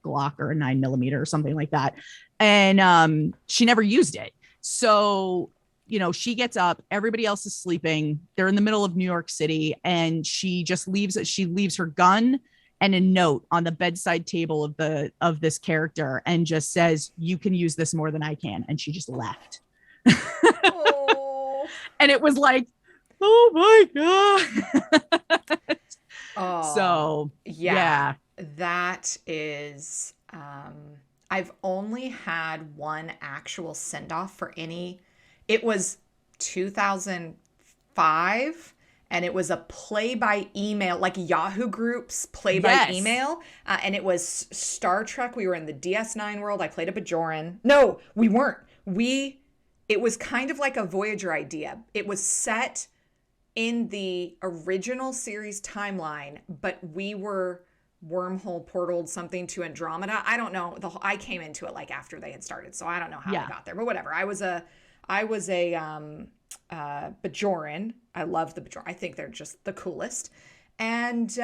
S2: Glock or a 9mm or something like that. And she never used it. So, she gets up, everybody else is sleeping. They're in the middle of New York City, and she just leaves her gun and a note on the bedside table of this character and just says, "You can use this more than I can." And she just left. Oh. And it was like, oh my God.
S1: Oh,
S2: so yeah.
S1: That is, I've only had one actual send-off for any. It was 2005, and it was a play by email, like Yahoo Groups play by email. And it was Star Trek. We were in the DS9 world. I played a Bajoran. No, we weren't. It was kind of like a Voyager idea. It was set in the original series timeline, but we were wormhole portaled something to Andromeda. I don't know. I came into it like after they had started, so I don't know how I got there, but whatever. I was a Bajoran. I love the Bajoran. I think they're just the coolest. And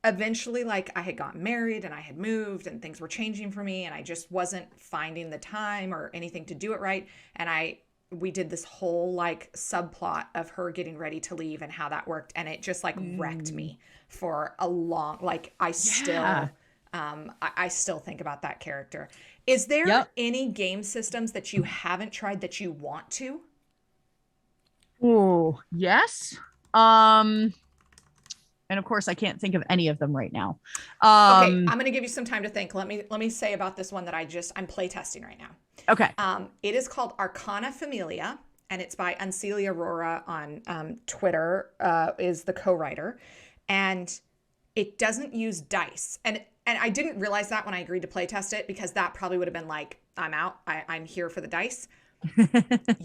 S1: eventually, like, I had gotten married and I had moved and things were changing for me, and I just wasn't finding the time or anything to do it right. And we did this whole like subplot of her getting ready to leave and how that worked, and it just like wrecked me for a long, like, I still think about that character. Is there any game systems that you haven't tried that you want to?
S2: Oh, yes. Um, and of course I can't think of any of them right now.
S1: Okay,
S2: Um,
S1: I'm going to give you some time to think. Let me say about this one that I'm play testing right now.
S2: okay.
S1: It is called Arcana Familia, and it's by Uncelia Aurora on Twitter. Is the co-writer, and it doesn't use dice. And I didn't realize that when I agreed to play test it, because that probably would have been like, I'm out. I'm here for the dice.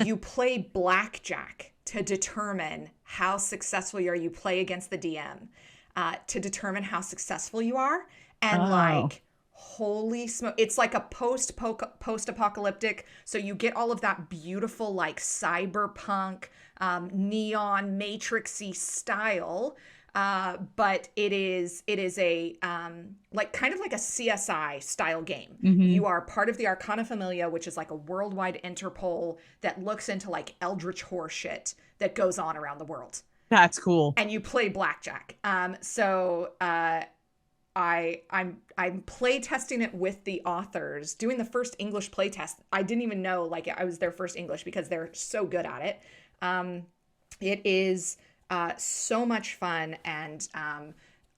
S1: You play blackjack to determine how successful you are. You play against the DM to determine how successful you are. And
S2: Oh,
S1: like, holy smoke, it's like a post apocalyptic. So you get all of that beautiful, like cyberpunk, neon, matrixy style. But it is a like kind of like a CSI style game.
S2: hmm,
S1: You are part of the Arcana Familia, which is like a worldwide Interpol that looks into like eldritch horror shit that goes on around the world.
S2: that's cool.
S1: And you play blackjack. I'm play testing it with the authors, doing the first English play test. I didn't even know like I was their first English because they're so good at it. It is so much fun, and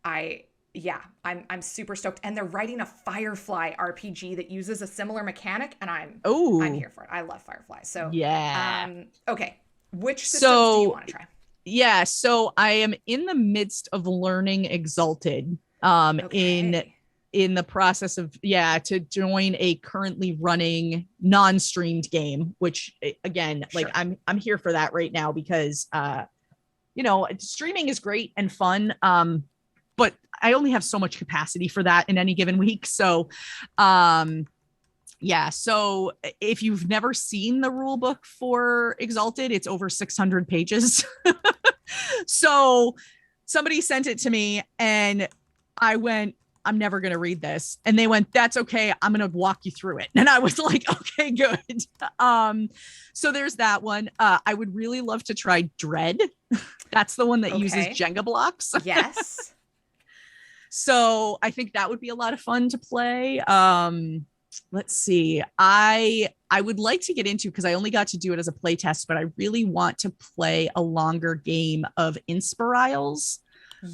S1: I yeah, I'm super stoked. And they're writing a Firefly RPG that uses a similar mechanic, and I'm
S2: Oh,
S1: here for it. I love Firefly. So
S2: yeah.
S1: okay, which systems do you
S2: So
S1: want to try?
S2: yeah, so I am in the midst of learning Exalted.
S1: Okay.
S2: In the process of to join a currently running non-streamed game, which again, like
S1: Sure.
S2: I'm here for that right now because streaming is great and fun. But I only have so much capacity for that in any given week. So so if you've never seen the rule book for Exalted, it's over 600 pages. So somebody sent it to me and I went, I'm never going to read this. And they went, that's okay. I'm going to walk you through it. And I was like, okay, good. Um, so there's that one. I would really love to try Dread. That's the one that uses
S1: Okay.
S2: Jenga blocks.
S1: Yes.
S2: So I think that would be a lot of fun to play. Let's see. I would like to get into, because I only got to do it as a play test, but I really want to play a longer game of Inspiriles,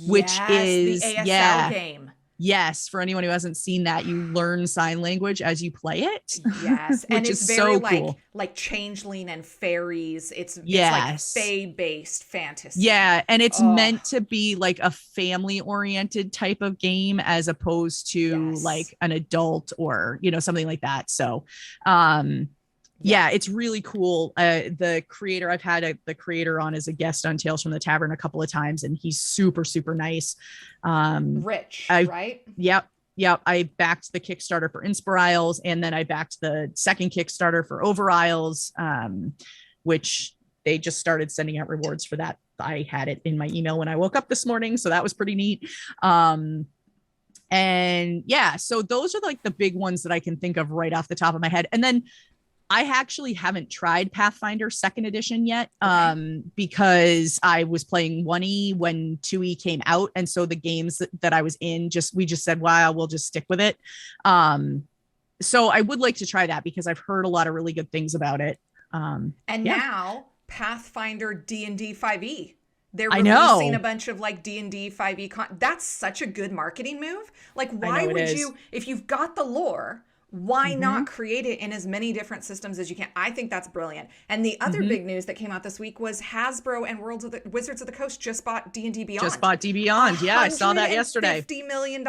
S2: which
S1: Yes, the
S2: is
S1: ASL game.
S2: yes, for anyone who hasn't seen that, you learn sign language as you play it,
S1: Yes, and
S2: which
S1: it's
S2: is
S1: very
S2: so
S1: like
S2: cool.
S1: changeling and fairies. It's like
S2: Yes.
S1: fae based fantasy.
S2: Yeah, and it's
S1: Oh,
S2: meant to be like a family oriented type of game as opposed to
S1: yes.
S2: like an adult or, something like that. So, um
S1: Yeah.
S2: yeah, it's really cool. The creator, I've had the creator on as a guest on Tales from the Tavern a couple of times, and he's super, super nice.
S1: Rich,
S2: I,
S1: right?
S2: yep, yep. I backed the Kickstarter for Inspiriles, and then I backed the second Kickstarter for Overisles, which they just started sending out rewards for that. I had it in my email when I woke up this morning, so that was pretty neat. And yeah, so those are like the big ones that I can think of right off the top of my head. And then I actually haven't tried Pathfinder second edition yet,
S1: Okay.
S2: because I was playing 1E when 2E came out. And so the games that I was in, we just said, wow, we'll just stick with it. Um, so I would like to try that because I've heard a lot of really good things about it.
S1: And
S2: Yeah,
S1: now Pathfinder D&D 5e. They're
S2: I
S1: releasing a
S2: know.
S1: bunch of like D&D 5e that's such a good marketing move. Like
S2: I
S1: why
S2: know it
S1: would
S2: is.
S1: you, if you've got the lore, why
S2: Mm-hmm.
S1: not create it in as many different systems as you can? I think that's brilliant. And the other
S2: Mm-hmm.
S1: big news that came out this week was Hasbro and Wizards of the Coast just bought D&D
S2: Just
S1: Beyond.
S2: bought D Beyond. Yeah, I saw that yesterday.
S1: $150 million.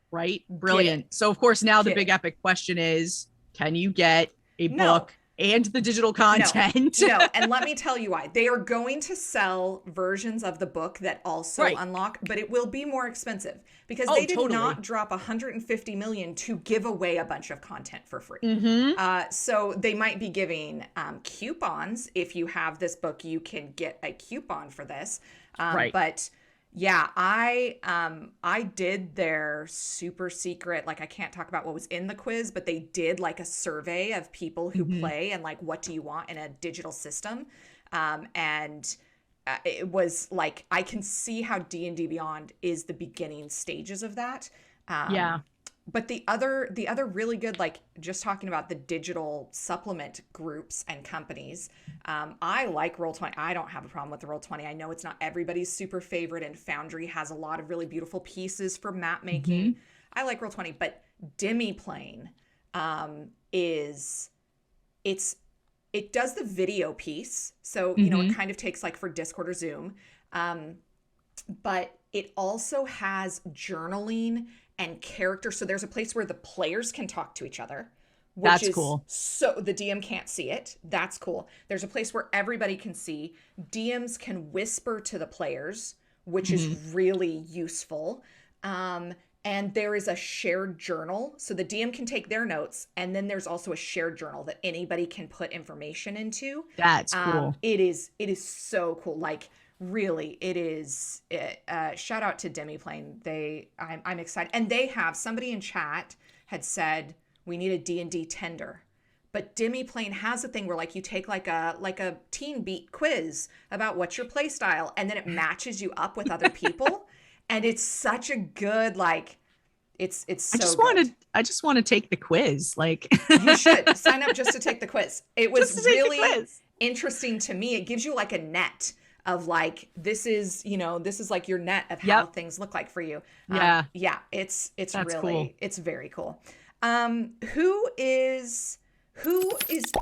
S2: Right?
S1: Get it.
S2: Brilliant. So, of course, now the
S1: Get
S2: big
S1: it.
S2: epic question is, can you get a
S1: No.
S2: book and the digital
S1: No,
S2: content?
S1: no. And let me tell you why. They are going to sell versions of the book that also
S2: Right.
S1: unlock, but it will be more expensive because
S2: Oh,
S1: they did
S2: totally.
S1: not drop 150 million to give away a bunch of content for free.
S2: Mm-hmm.
S1: So they might be giving coupons. If you have this book, you can get a coupon for this.
S2: Right.
S1: But yeah, I did their super secret, like I can't talk about what was in the quiz, but they did like a survey of people who
S2: Mm-hmm.
S1: play and like what do you want in a digital system. And it was like I can see how D&D Beyond is the beginning stages of that.
S2: Yeah.
S1: But the other really good, like just talking about the digital supplement groups and companies, I like Roll20. I don't have a problem with the Roll20. I know it's not everybody's super favorite, and Foundry has a lot of really beautiful pieces for map making. I like Roll20, but Demiplane is it does the video piece, so you know it kind of takes like for Discord or Zoom, but it also has journaling and character. So there's a place where the players can talk to each other, which
S2: That's
S1: is
S2: cool.
S1: So the DM can't see it. That's cool. There's a place where everybody can see. DMs can whisper to the players, which is really useful. And there is a shared journal. So the DM can take their notes. And then there's also a shared journal that anybody can put information into.
S2: That's cool.
S1: It is so cool. Like, really, it is. Shout out to Demiplane. I'm excited, and they have somebody in chat had said we need a D&D tender, but Demiplane has a thing where like you take like a teen beat quiz about what's your play style, and then it matches you up with other people, and it's such a good like. It's so.
S2: I just want to take the quiz. Like
S1: you should sign up just to take the quiz. It was really interesting to me. It gives you like a net of like, this is like your net of how things look like for you. It's really cool. It's very cool. Who is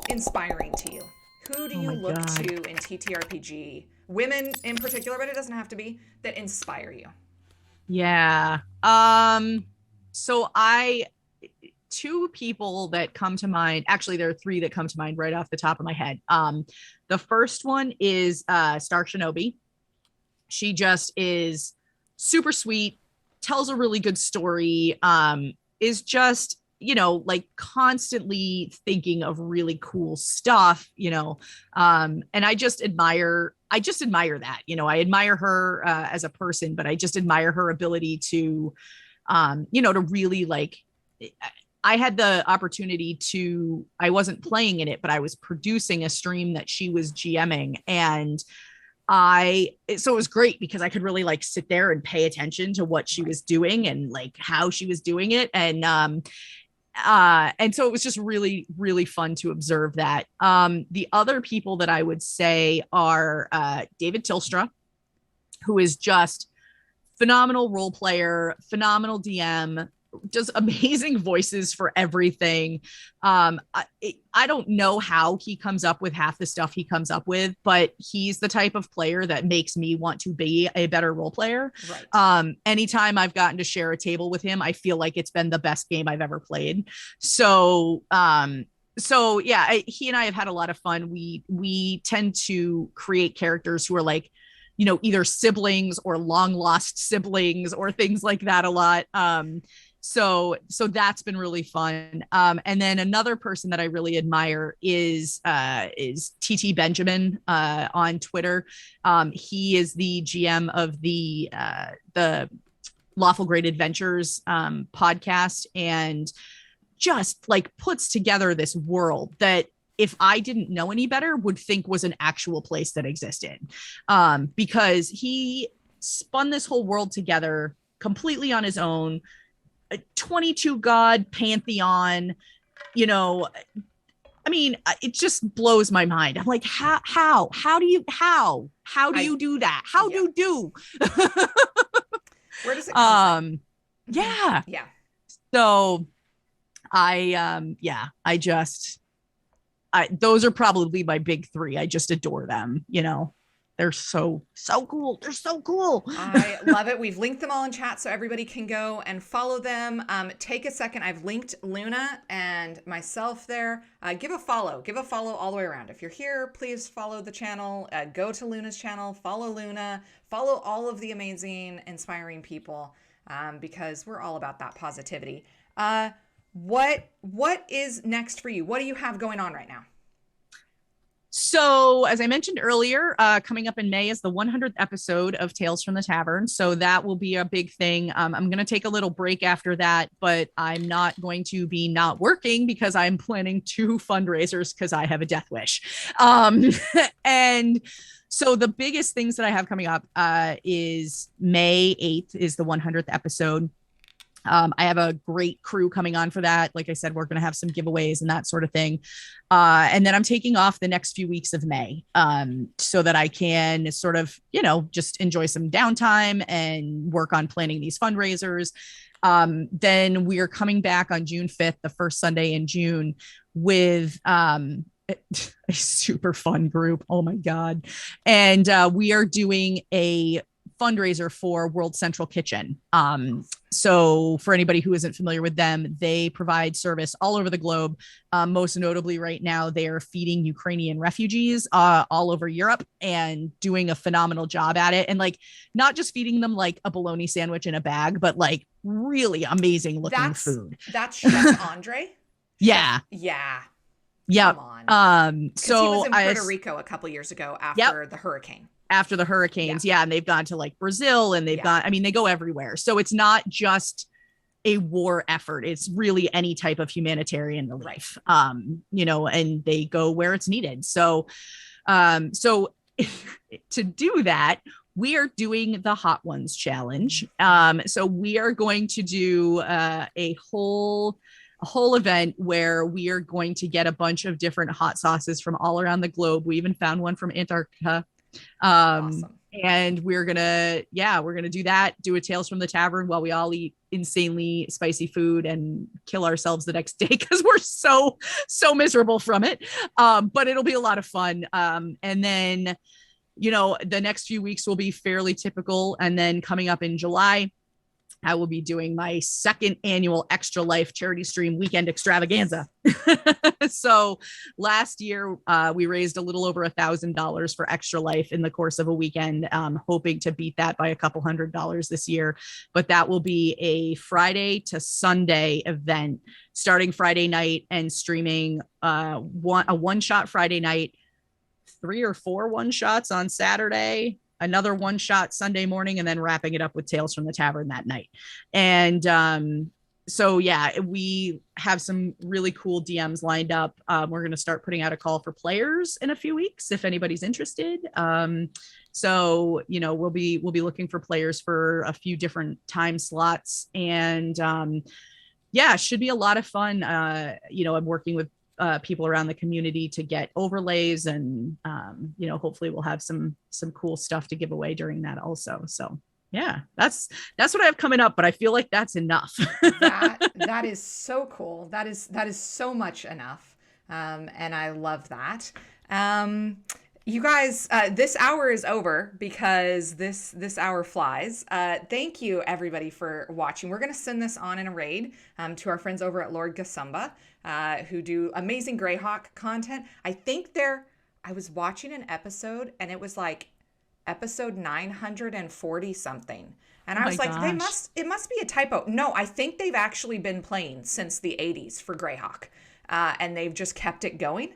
S1: inspiring to you? Who do you look to in TTRPG? Women in particular, but it doesn't have to be, that inspire you.
S2: Yeah. So two people that come to mind, actually there are three that come to mind right off the top of my head. The first one is Star Shinobi. She just is super sweet, tells a really good story, is just, like constantly thinking of really cool stuff, and I just admire that, I admire her as a person, but I just admire her ability to, to really like, I had the opportunity I wasn't playing in it, but I was producing a stream that she was GMing, and so it was great because I could really like sit there and pay attention to what she was doing and like how she was doing it. And so it was just really, really fun to observe that. The other people that I would say are David Tilstra, who is just phenomenal role player, phenomenal DM, does amazing voices for everything. I don't know how he comes up with half the stuff he comes up with, but he's the type of player that makes me want to be a better role player. Right. Anytime I've gotten to share a table with him, I feel like it's been the best game I've ever played. So yeah, he and I have had a lot of fun. We tend to create characters who are like, either siblings or long lost siblings or things like that a lot. So that's been really fun. And then another person that I really admire is TT Benjamin on Twitter. He is the GM of the Lawful Great Adventures podcast, and just like puts together this world that if I didn't know any better would think was an actual place that existed, because he spun this whole world together completely on his own. A 22 god pantheon, I mean, it just blows my mind. I'm like, how do you do that? How do you do?
S1: Where does it come from?
S2: Yeah. So those are probably my big three. I just adore them, They're so cool. They're so cool.
S1: I love it. We've linked them all in chat so everybody can go and follow them. Take a second. I've linked Luna and myself there. Give a follow all the way around. If you're here, please follow the channel. Go to Luna's channel, follow Luna, follow all of the amazing, inspiring people, because we're all about that positivity. What is next for you? What do you have going on right now?
S2: So, as I mentioned earlier, coming up in May is the 100th episode of Tales from the Tavern. So that will be a big thing. I'm going to take a little break after that, but I'm not going to be not working because I'm planning 2 fundraisers because I have a death wish. And so the biggest things that I have coming up is May 8th is the 100th episode. I have a great crew coming on for that. Like I said, we're going to have some giveaways and that sort of thing. And then I'm taking off the next few weeks of May, so that I can sort of, just enjoy some downtime and work on planning these fundraisers. Then we are coming back on June 5th, the first Sunday in June, with a super fun group. Oh my God. And we are doing a fundraiser for World Central Kitchen. So for anybody who isn't familiar with them, they provide service all over the globe. Most notably right now, they are feeding Ukrainian refugees all over Europe and doing a phenomenal job at it. And like, not just feeding them like a bologna sandwich in a bag, but like really amazing looking food.
S1: That's Chef Andre.
S2: Yeah.
S1: Yeah.
S2: Yep.
S1: Come on.
S2: So
S1: he was in Puerto Rico a couple years ago after the hurricane.
S2: After the hurricanes. Yeah. And they've gone to like Brazil and they've gone, I mean, they go everywhere. So it's not just a war effort. It's really any type of humanitarian relief, and they go where it's needed. So to do that, we are doing the Hot Ones Challenge. So we are going to do a whole event where we are going to get a bunch of different hot sauces from all around the globe. We even found one from Antarctica. Awesome. And we're gonna do that, do a Tales from the Tavern while we all eat insanely spicy food and kill ourselves the next day because we're so miserable from it. But it'll be a lot of fun. And then, the next few weeks will be fairly typical. And then coming up in July, I will be doing my second annual Extra Life charity stream weekend extravaganza. So last year, we raised a little over $1,000 for Extra Life in the course of a weekend, hoping to beat that by a couple $100 this year. But that will be a Friday to Sunday event, starting Friday night and streaming a one-shot Friday night, 3 or 4 one-shots on Saturday, another one shot Sunday morning, and then wrapping it up with Tales from the Tavern that night. And so, yeah, we have some really cool DMs lined up. We're going to start putting out a call for players in a few weeks if anybody's interested. So, we'll be looking for players for a few different time slots. And it should be a lot of fun. I'm working with people around the community to get overlays, and hopefully we'll have some cool stuff to give away during that also. So yeah, that's what I have coming up, but I feel like that's enough.
S1: that is so cool. That is so much enough. And I love that. You guys, this hour is over because this hour flies. Thank you everybody for watching. We're going to send this on in a raid to our friends over at Lord Gasumba, who do amazing Greyhawk content. I was watching an episode and it was like episode 940 something. And I was like, it must be a typo. No, I think they've actually been playing since the 80s for Greyhawk. And they've just kept it going.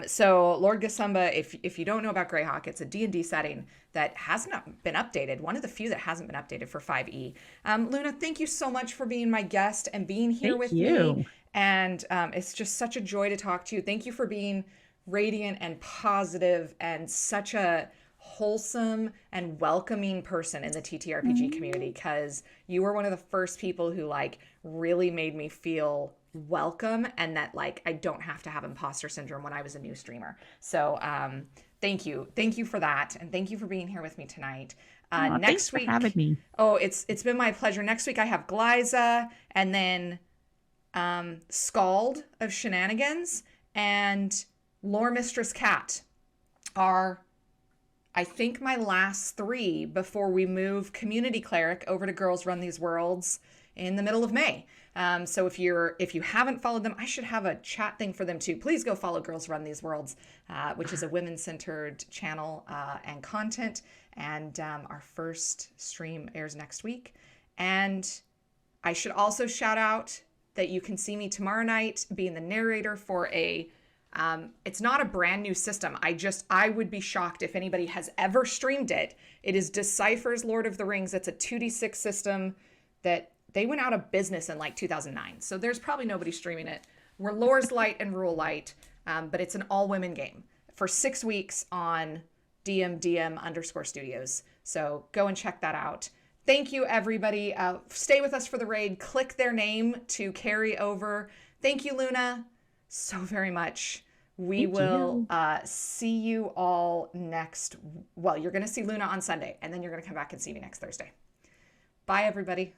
S1: So Lord Gasumba, if you don't know about Greyhawk, it's a D&D setting that hasn't been updated. One of the few that hasn't been updated for 5e. Luna, thank you so much for being my guest and being here with me. And it's just such a joy to talk to you. Thank you for being radiant and positive and such a wholesome and welcoming person in the TTRPG community, because you were one of the first people who really made me feel welcome and that I don't have to have imposter syndrome when I was a new streamer. So thank you for that, and thank you for being here with me tonight. Next week, thanks for having me. Oh, it's been my pleasure. Next week I have Glyza, and then Scald of Shenanigans and Lore Mistress Cat are, I think, my last 3 before we move Community Cleric over to Girls Run These Worlds in the middle of May. So if you haven't followed them, I should have a chat thing for them too. Please go follow Girls Run These Worlds, which is a women-centered channel and content. And our first stream airs next week. And I should also shout out that you can see me tomorrow night being the narrator for it's not a brand new system. I would be shocked if anybody has ever streamed it. It is Decipher's Lord of the Rings. It's a 2d6 system that they went out of business in 2009. So there's probably nobody streaming it. We're Lore's Light and Rule Light, but it's an all-women game for 6 weeks on DM_Studios. So go and check that out. Thank you, everybody. Stay with us for the raid. Click their name to carry over. Thank you, Luna, so very much. We will see you all next. Well, you're going to see Luna on Sunday, and then you're going to come back and see me next Thursday. Bye, everybody.